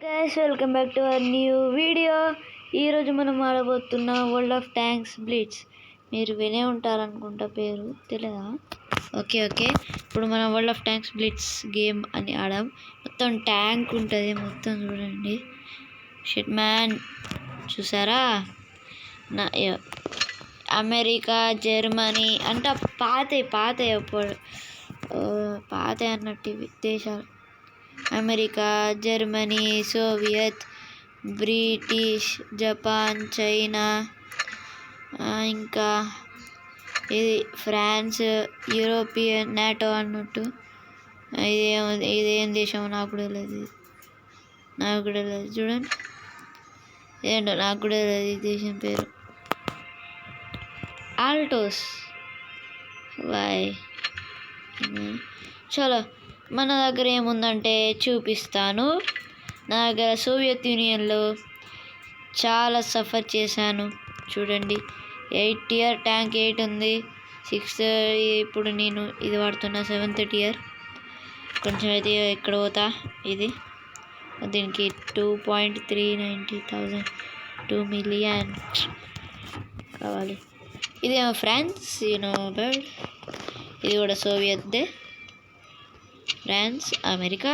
Guys welcome back to our new video. ఈరోజు మనం ఆడబోతున్న world of tanks blitz. మీరు వినే ఉంటారనుకుంటా, పేరు తెలియదా? ఓకే. ఇప్పుడు మనం world of tanks blitz game అని ఆడాం. మొత్తం ట్యాంక్ ఉంటుంది, మొత్తం చూడండి. షిట్ మ్యాన్, చూసారా? అమెరికా, జర్మనీ అంటే పాత అన్నట్టు ఇవి దేశాలు. America, Germany, Soviet, British, Japan, China, ఇంకా ఇది ఫ్రాన్స్, యూరోపియన్, నాటో అన్నట్టు. ఇదేం దేశం నాకు కూడా లేదు చూడండి. ఏంటో నాకు కూడా లేదు ఈ దేశం పేరు. ఆల్టోస్ బాయ్. చలో, మన దగ్గర ఏముందంటే చూపిస్తాను. నా దగ్గర సోవియత్ యూనియన్లో చాలా సఫర్ చేశాను. చూడండి, 8th tier ట్యాంక్ 8 ఉంది. 6th ఇప్పుడు నేను ఇది వాడుతున్నా, 7th tier. కొంచెం అయితే ఇక్కడ పోతా. ఇది దీనికి 2.390,000 2 million కావాలి. ఇదేమో ఫ్రాన్స్, బర్డ్. ఇది కూడా సోవియత్దే. France, America.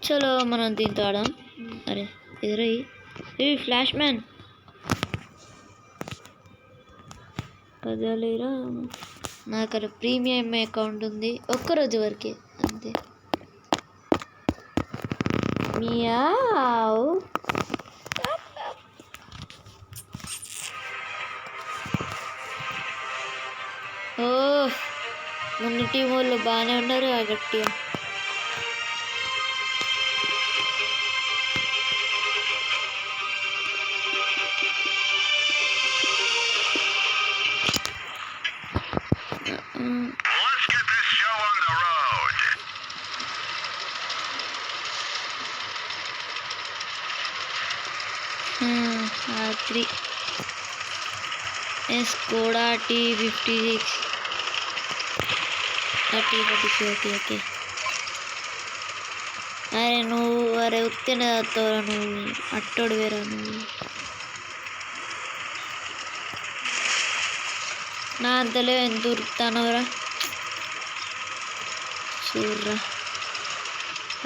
చలో మనం దీంతో ఆడాం. అరే ఎదురయ్యి ఫ్లాష్ మ్యాన్ కదలేరా. నాకు అక్కడ ప్రీమియం అకౌంట్ ఉంది, ఒక్కరోజు వరకే అంతే. మియావ్. ఓ, మన టీం వాళ్ళు బాగానే ఉన్నారు గట్టిగా. R3 Skoda T56 okay. అరే ఉత్తేనే వస్తావురా నువ్వు, అట్టోడు వేరా నువ్వు. నా అంతలే ఎంత ఉరుకుతానవరా చూర్రా.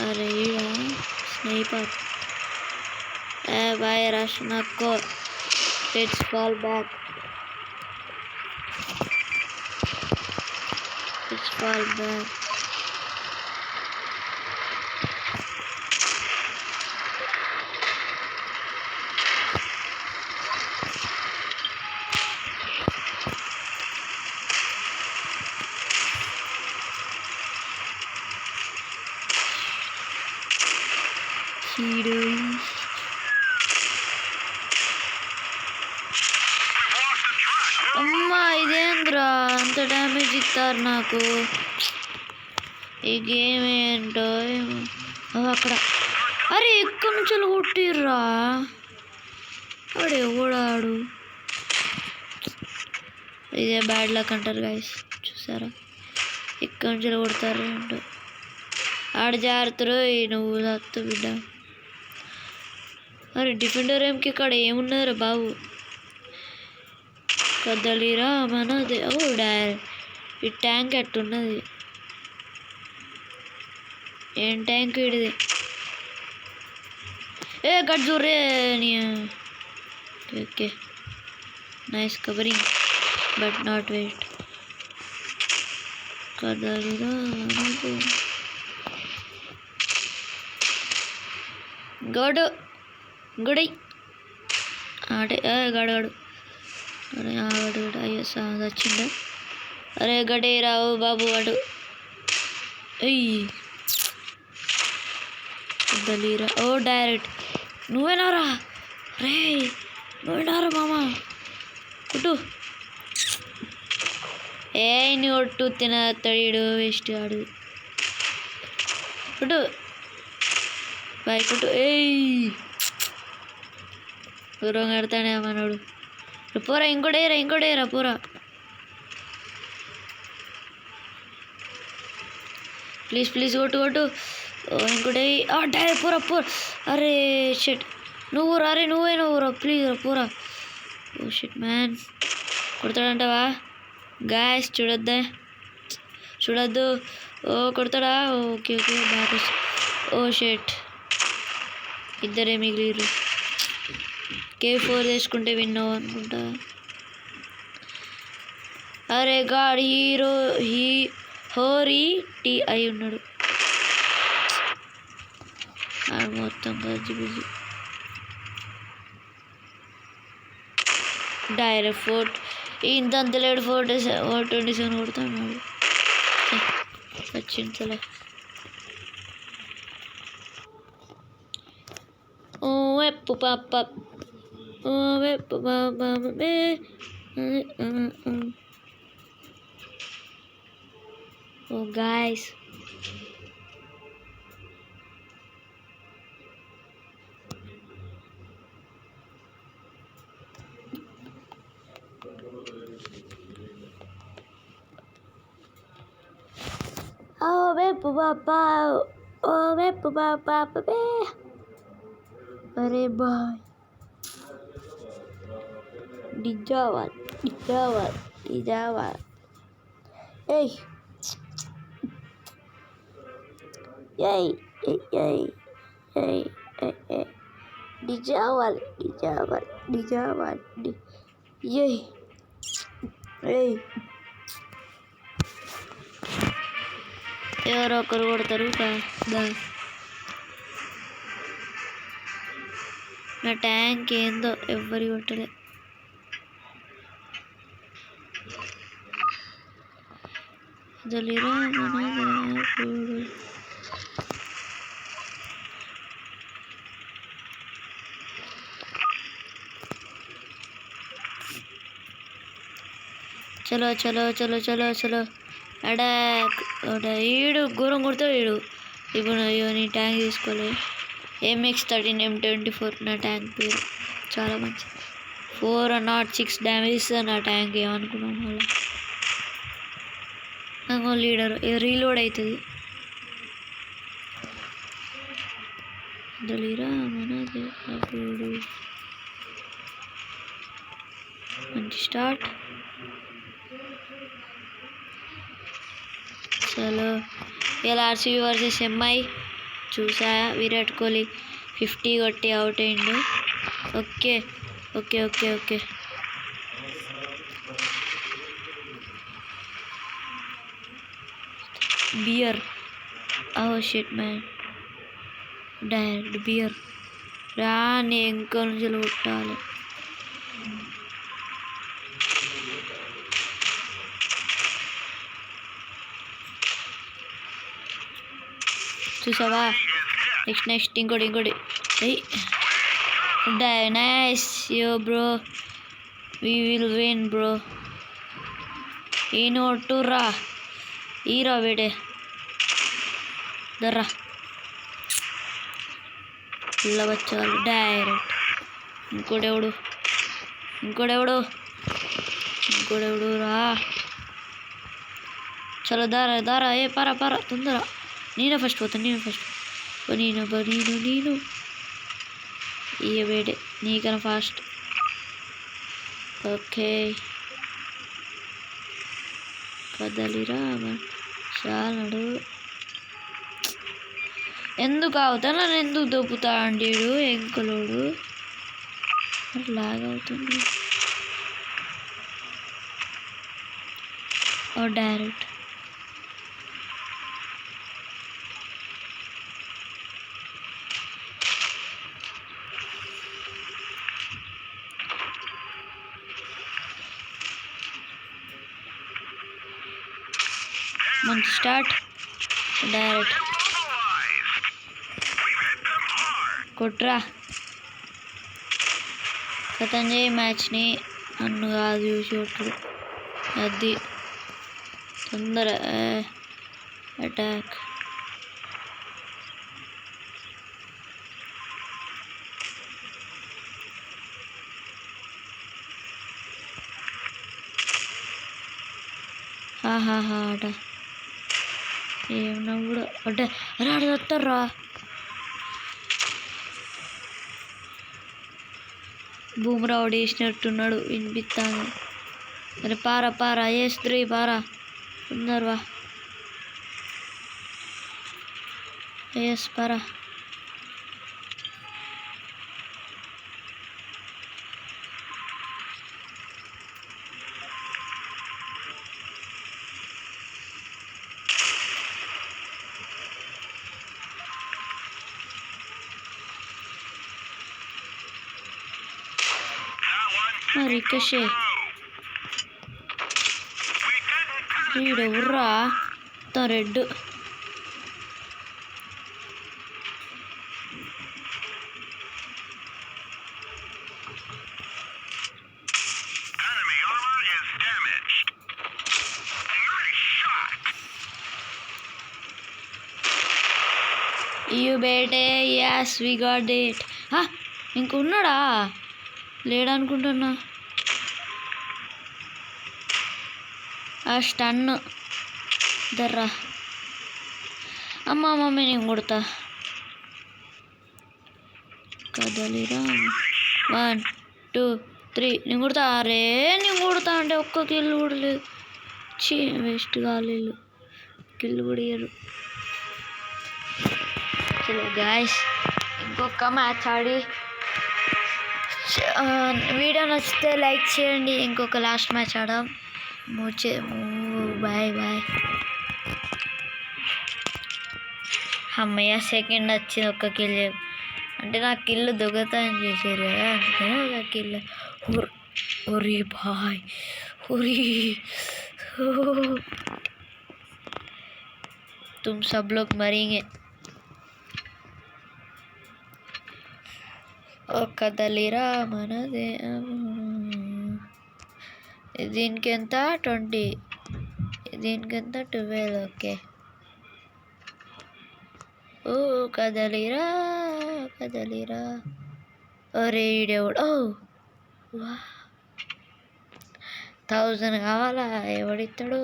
అరే స్నైపర్. బాయ్ రష్ నాకు. Let's fall back. అమ్మా, ఇదేంద్రా అంత డ్యామేజ్ ఇస్తారు నాకు. ఈ గేమ్ ఏంటో ఏమో. అక్కడ అరే ఎక్కడి నుంచి కొట్టిర్రా. వాడు ఎవడాడు? ఇదే బ్యాడ్ లక్ అంటారు గైస్, చూసారా? ఎక్కడి నుంచి కొడతారు ఏంటో. ఆడ జారుతారు, నువ్వు తత్తు బిడ్డ. అరే డిఫెండర్ ఏంకి ఇక్కడ ఏమున్నారా బాబు? కదలిరా మనది. ఈ ట్యాంక్ ఎట్టున్నది? ఏం ట్యాంక్ ఇడిది? గడ్జూరే. Okay, nice covering but not wait. కదలిరా గుడి ఆడే గడగాడు. అరే ఆడు అయ్యో వచ్చిండ. అరే గడే రావు బాబు వాడు. దలీరా. ఓ డైరెక్ట్ నువ్వేనారా? రే నువ్వేనారా మామ? కుట్టు. నీ ఒట్టు తినతాడు వేస్ట్ ఆడు. కుట్టు బాయ్ కుట్టు. దూరం కడతానే మనోడు. పోరా, ఇంకోటేరా పోరా. ప్లీజ్ కొట్టు. ఇంకోటి డైరెక్ట్ పూరా పూర. అరే షిట్, నువ్వు రా, అరే నువ్వైనా ఊరా ప్లీజ్ రా పూరా. ఓ షిట్ మ్యాన్, కొడతాడంటావా? గాయస్ చూడొద్దు. ఓ కొడతాడా? Okay okay back. Oh shit, ఇద్దరే మిగిలిరు. K4 తీసుకుంటే విన్నావు అనుకుంటా. అరే గాడ్, హోరీ టీ అయి ఉన్నాడు. మొత్తం గజ్జి బిజీ. డైరెక్ట్ 4 ఇంత లేడు. 427 కొడుతున్నాడు. వచ్చింతలే. వెప్పు పాప వెప్పు బాబా. ఓ గాయస్, వెప్పు బాబా, వెప్పు బాబా. అరే బాయ్, డిజావాల్. ఏయ్ డిజావాల్. ఎవరో ఒకరు కొడతారు. నా ట్యాంక్ ఏందో ఎవ్వరి కొట్టలే. చలో అడాక్. ఈడు ఘోరం కొడతాడు ఈడు. ఇప్పుడు నీ ట్యాంక్ తీసుకోలే. MX13 M24 నా ట్యాంక్ పేరు. చాలా మంచి 406 డ్యామేజ్ ఇస్తుంది నా ట్యాంక్. ఏమనుకున్నాం మళ్ళీ. నాకు లీడర్ రీలోడ్ అవుతుంది. దళిరా మనది అప్పుడు మంచి స్టార్ట్. చలో ఇలా RCB వర్సెస్ MI చూసా. విరాట్ కోహ్లీ 50 కొట్టి అవుట్ అయిండు. Okay beer. Oh shit man, direct beer రాని ఇంకా నుంచి కొట్టాలి. చూసావా? నెక్స్ట్ ఇంకోటి. Nice yo bro, we will win bro. ఈయన ఒట్టురా ఈరా బేటే దర్రా పిల్ల వచ్చారు. డైరెక్ట్ ఇంకోడెవడు రా. చలో దారా ఏ పరా తొందర. నేను ఫస్ట్ పోతా. నేను ఇక బేటే నీకన్నా ఫాస్ట్. ఓకే కదలిరా చాలడు. ఎందుకు అవుతా నన్ను ఎందుకు దొప్పుతా అంటాడు ఎంకలోడు. లాగవుతుంది. డైరెక్ట్ మంచి స్టార్ట్. డైరెక్ట్ కొట్రా, కథం చేయి మ్యాచ్ని. నన్ను కాదు చూసి కొట్టుడు. అది తొందర అటాక్. ఆట ఏమన్నా కూడా రాడు వస్తారా బూమ్రా వేసినట్టున్నాడు వినిపిస్తాను. అరే పారా వేస్త్రీ పారా ఉన్నారువా ఎస్ పారా రికషే వీడెవర్రా మొత్తం red. You bet yes we got it. ఇంకున్నాడా లేడనుకుంటున్నా. ఆ స్టన్ను దర్రా అమ్మ మమ్మీ నేను కొడతా కదలిరా 1 2 3 నేను కొడతా. అరే నేను కొడతా అంటే ఒక్క కిల్లు కూడా లేదు. చీ వేస్ట్ కాలేదు కిల్లు కూడా ఇయ్యరు. చలో గాయస్ ఇంకొక మ్యాచ్ ఆడి వీడియో నచ్చితే లైక్ చేయండి. ఇంకొక లాస్ట్ మ్యాచ్ ఆడాం. బాయ్ అమ్మయ్య సెకండ్ వచ్చింది. ఒక్క కిల్ అంటే నా కిల్లు దొంగతనం చేశారు కదా అందుకని ఒక కిల్. ఒరి బాయ్ ఒరి तुम सब लोग मरेंगे. ఓ కదలిరా మనదే. దీనికి ఎంత 20 దీనికి ఎంత 12. ఓకే ఓ కదలిరా అరే ఈడెవడు 1000 కావాలా ఎవడిస్తాడు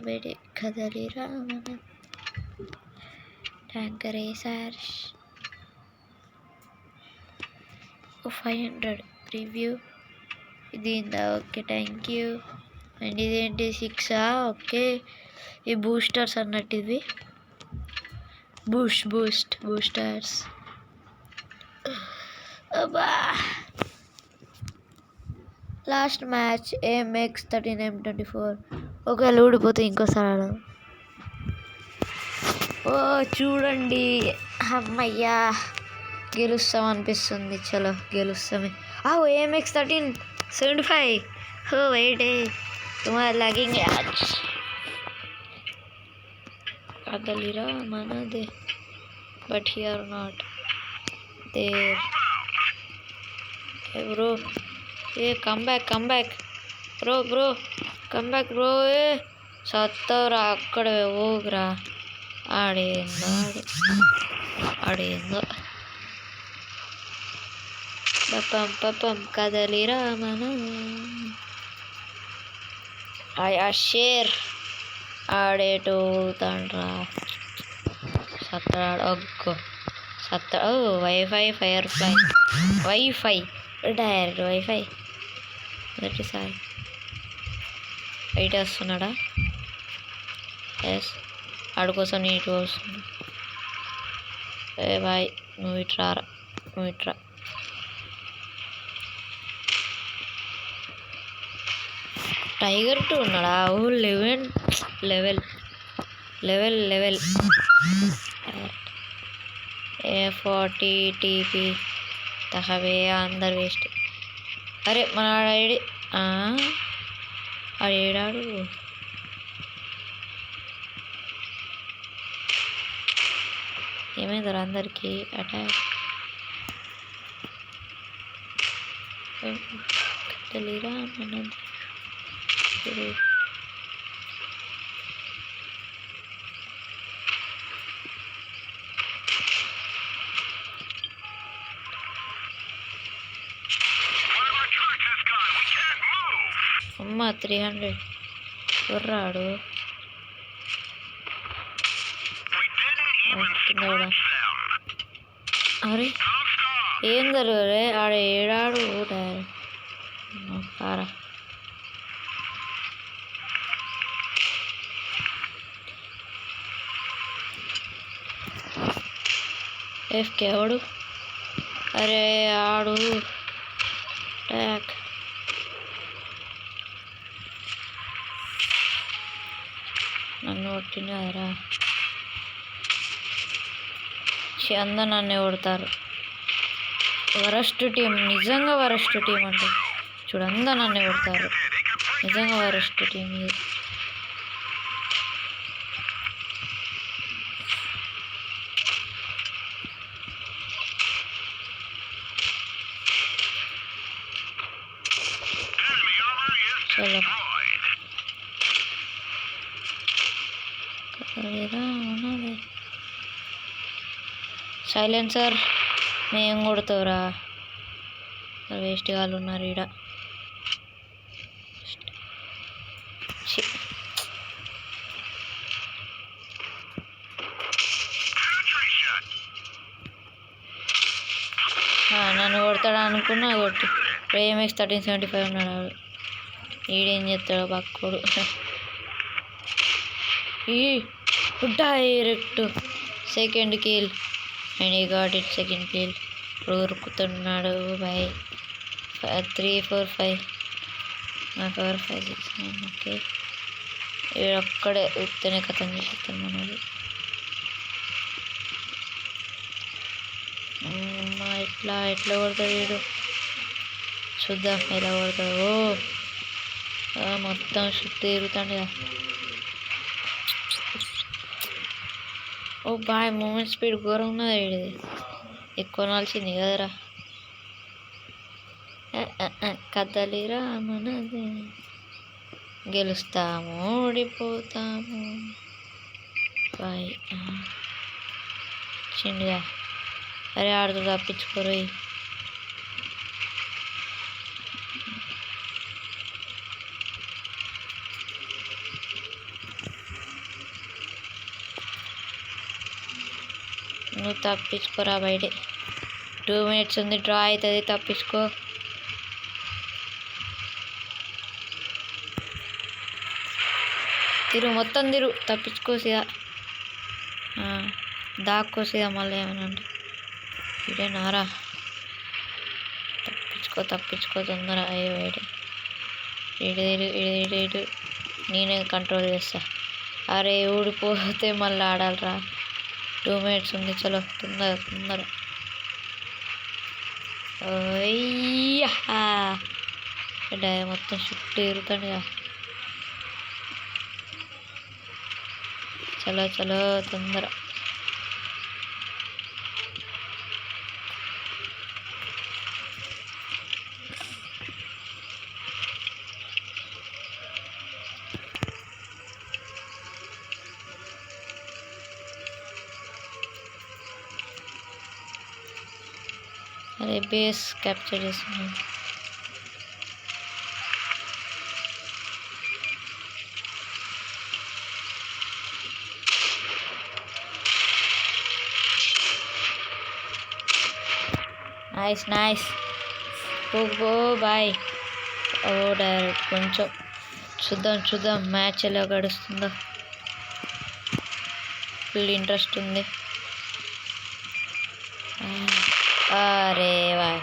బేటే కదలిరా మన ట్యాంకర్ సార్ 500 ప్రివ్యూ ఇది ఓకే థ్యాంక్ యూ. అండ్ ఇదేంటి 6 ఓకే ఈ బూస్టర్స్ అన్నట్టు ఇవి బూస్టర్స్. అబ్బా లాస్ట్ మ్యాచ్ MX13 M24 ఒకవేళ ఊడిపోతే ఇంకోసారి ఆడదాం. ఓ చూడండి అమ్మయ్యా గెలుస్తాం అనిపిస్తుంది. చలో గెలుస్తామే. MX13 75 हो वेटे तुम्हारा लगेंगे आज कदलिरा मना दे but here not there. Bro come back bro come back bro. సత్తరా అక్కడ ఓగ్రా ఆడేందో పప్పం కదలిరా మన ఆయా షేర్ ఆడేటో తండ్రా సత్తరాడు ఒగ్గో వైఫై డైరెక్ట్ వైఫై మొదటిసారి బయట వస్తున్నాడా. ఎస్ ఆడి కోసం నీటి వస్తుంది. బాయ్ నువ్వు ఇట్రా టైగర్ 2 ఉన్నాడా. 11 లెవెల్ 40 టీపీ తహవే అందరు వేస్ట్. అరే మన ఐడి ఆడేడాడు. ఏమైందిరా అందరికి అటాక్ తెలియరా మనది. అమ్మ 300 కుర్రాడు కూడా. అరే ఏం జరుగురే ఆడ ఏడాడు పారా. ఎఫ్కే ఎవడు? అరే ఆడు ట్యాక్. నన్ను కొట్టినారా? అందరూ నన్నే కొడతారు. వరస్ట్ టీం, నిజంగా వరస్ట్ టీం అంటే చూడు, అందరూ నన్నే కొడతారు. నిజంగా వరస్ట్ టీం ఇది. చలో సైలెన్సర్ మేము కొడుతావురా, వేస్ట్ వాళ్ళు ఉన్నారు ఈడ. నన్ను కొడతాడు అనుకున్నా కొట్టి. AMX 1375 ఉన్నాడు వాడు. ఈడేం చేస్తాడు పక్కోడు. ఈ డైరెక్ట్ సెకండ్ కిల్ అండ్ ఈ గాట్ ఇట్. Second kill. ఇప్పుడు ఉరుకుతున్నాడు బాయ్. 3 4 5 4 5 6 9. ఓకే ఒక్కడే ఉత్తనే కథం చేస్తాను మనది. ఎట్లా కొడతాడు వీడు, చూద్దాం ఎలా కొడతాడు. మొత్తం చుట్టూ తిరుగుతాడు. ఓ బాయ్ మూమెంట్ స్పీడ్ ఘోరం ఉన్నది వీడిది. ఎక్కువ నాల్సింది కదరా. కదలిరా మనది, గెలుస్తాము ఓడిపోతాము. బాయ్ చిండిగా. అరే ఆడుతూ తప్పించుకోరు. నువ్వు తప్పించుకోరా బయటే. 2 minutes ఉంది, డ్రా అవుతుంది. తప్పించుకో. మొత్తం తిరు, తప్పించుకోసిగా. దాక్కోసిగా మళ్ళీ ఏమైనా అంటే ఇదే నారా. తప్పించుకో తొందర. అయ్యో ఇడు నేనే కంట్రోల్ చేస్తా. అరే ఊడిపోతే మళ్ళీ ఆడాలరా. 2 minutes ఉంది. చలో తొందర. మొత్తం చుట్టూ తిరుగుతాడుగా. చలో తొందర. అరే బేస్ క్యాప్చర్ చేస్తున్నాను. నైస్ పో బాయ్. ఓ డైరెక్ట్ కొంచెం చూద్దాం మ్యాచ్ ఎలా గడుస్తుందో. ఫుల్ ఇంట్రెస్ట్ ఉంది. అరే బాయ్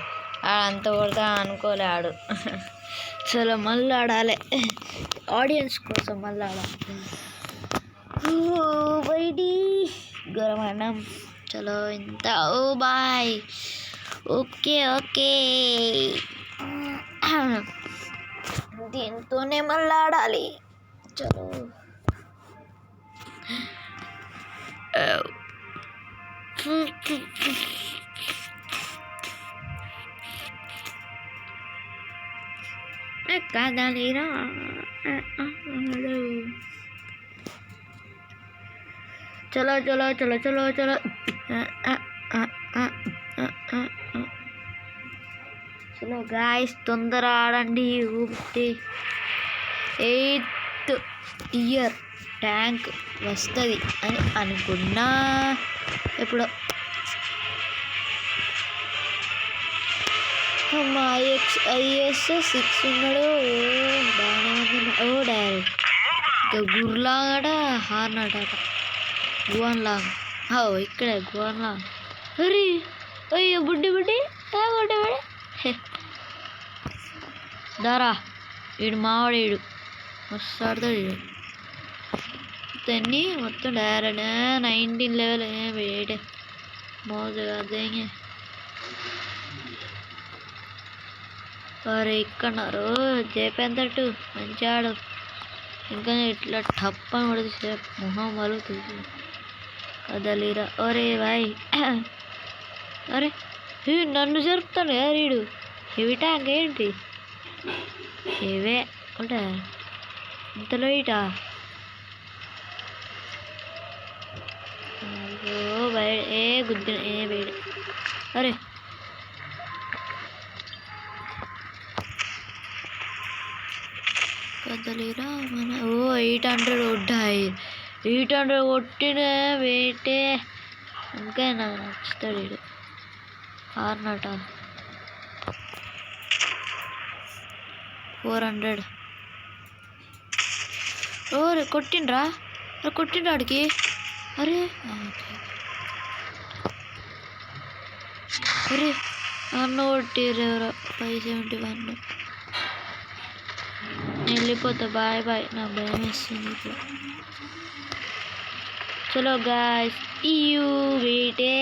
అంత కొడతా అనుకోలే ఆడు. చలో మళ్ళీ ఆడాలి, ఆడియన్స్ కోసం మళ్ళీ ఆడాలి. బయటి గరమనం. చలో ఇంత. ఓ బాయ్. ఓకే దీంతోనే మళ్ళీ ఆడాలి. చలో కదలిరా. చలో చలో గాయస్ తొందర ఆడండి. 8 ఇయర్ ట్యాంక్ వస్తుంది అని అనుకున్నా. ఎప్పుడో మా IS 6 ఉన్నాడు. బాగానే ఉంది. డైరెక్ట్ ఇంకా గుర్లాగడ హార్న్ అట గువన్ లాంగ్. ఇక్కడే గువన్ లాంగ్. అరే అయ్యో బుడ్డి బుడ్డి బుడ్డి బుడ్డి దారా వీడు మావాడు. వీడు వస్తాడుతో వీడు తన్ని మొత్తం డైరెక్ట్ 19 లెవెల్ వేడే మోజుగా దేంగే. అరే ఇక్కడున్నారు జేపేంతట్టు మంచి ఆడు. ఇంకా ఇట్లా టప్పని పడితే మొహం వలుగుతుంది. కదలిరా ఒరే బాయ్. అరే నన్ను జరుపుతాను కదా వీడు. హెవీ ట్యాంక్ ఏంటి హెవే ఉంటా ఇంతలో ఇటా. బయట గుద్దిన బయట. అరే కదలిరా మన 800 కొట్టాయి. 800 కొట్టిన వేటే ఇంకా నాకు నచ్చుతాడు వీడు. హార్నట 400. కొట్టిండ్రా వాడికి. అరే అరే అన్న కొట్టిర్రు ఎవరో 571. వెళ్ళిపోతా. Bye bye. నాకు భయం వేస్తుంది ఇప్పుడు. చలో గాయ్స్ వేటే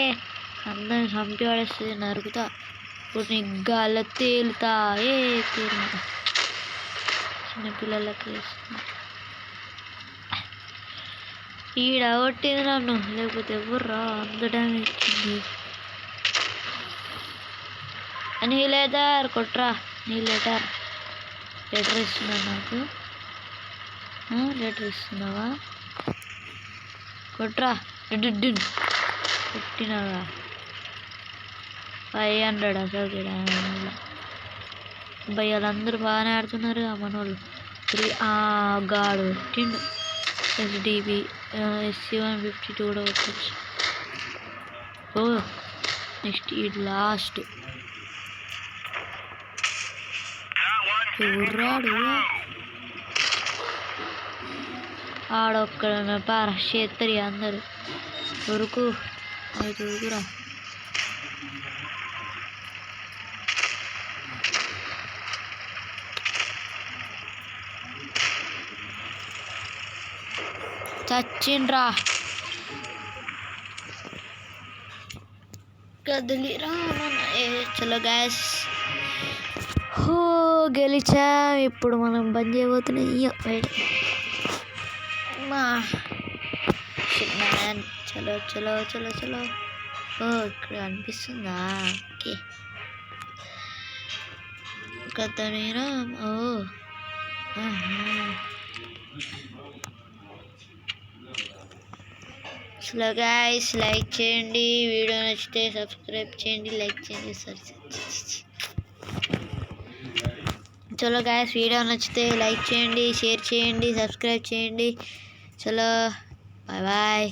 అందరిని చంపి పడేస్తుంది. నరుకుతా ఇప్పుడు నీకు గాల్లో తేలుతా. తేలిన చిన్నపిల్లలకి వేస్తున్నా. ఈడ కొట్టింది నన్ను, లేకపోతే ఎవర్రా అంత డ్యామేజ్ ఇచ్చింది. నీలేటర్ కొట్రా. నీలేటర్ లెటర్ ఇస్తున్నావు నాకు. లెటర్ ఇస్తున్నావా? కొట్రా. కొట్టినావా? 500 అసలు వాళ్ళందరూ బాగానే ఆడుతున్నారు. మనోళ్ళు 3 గాడు కొట్టిండు. SDB SC-152 కూడా కొట్టచ్చు. నెక్స్ట్ ఇది లాస్ట్ ఎవర్రాడు. ఆడొక్కడ చేత్తరి అందరు. ఉరుకు అయితే ఉరుకురా. చచ్చిండ్రా. కదిలిరా. చలో గ్యాస్ గెలిచా. ఇప్పుడు మనం బంద్ చేయబోతున్నాయి. చలో చలో చలో చలో. ఇక్కడ అనిపిస్తుందా? ఓకే కదలిరా. చలో గైస్ లైక్ చేయండి. వీడియో నచ్చితే సబ్స్క్రైబ్ చేయండి. లైక్ చేయండి. చలో గైస్ వీడియో నచ్చితే లైక్ చేయండి, షేర్ చేయండి, సబ్స్క్రైబ్ చేయండి. చలో బాయ్ బాయ్.